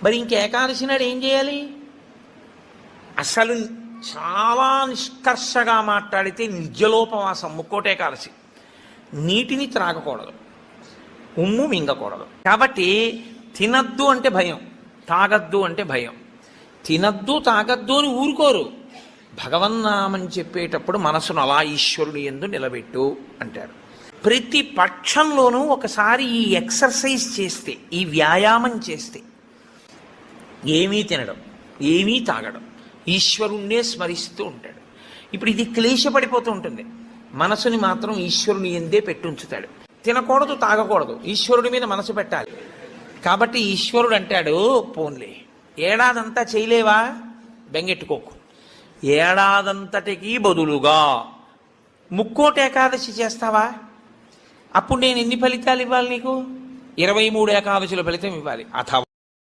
మరి ఇంక ఏకాదశి నాడు ఏం చేయాలి? అసలు చాలా నిష్కర్షగా మాట్లాడితే నిర్జలోపవాసం ముక్కోటి ఏకాదశి. నీటిని త్రాగకూడదు, ఉమ్ము మింగకూడదు. కాబట్టి తినద్దు అంటే భయం, తాగద్దు అంటే భయం. తినద్దు తాగద్దు అని ఊరుకోరు. భగవన్నామని చెప్పేటప్పుడు మనసును అలా ఈశ్వరుని యందు నిలబెట్టు అంటారు. ప్రతి పక్షంలోనూ ఒకసారి ఈ ఎక్సర్సైజ్ చేస్తే, ఈ వ్యాయామం చేస్తే, ఏమీ తినడం, ఏమీ తాగడం, ఈశ్వరుణ్ణే స్మరిస్తూ ఉంటాడు. ఇప్పుడు ఇది క్లేశపడిపోతూ ఉంటుంది. మనసుని మాత్రం ఈశ్వరుని ఎందే పెట్టుంచుతాడు. తినకూడదు, తాగకూడదు, ఈశ్వరుడి మీద మనసు పెట్టాలి. కాబట్టి ఈశ్వరుడు అంటాడు, పోన్లే ఏడాదంతా చేయలేవా, బెంగెట్టుకోకు. ఏడాదంతటికి బదులుగా ముక్కోటి ఏకాదశి చేస్తావా? అప్పుడు నేను ఎన్ని ఫలితాలు ఇవ్వాలి నీకు? 23 ఏకాదశుల ఫలితం ఇవ్వాలి. అథవా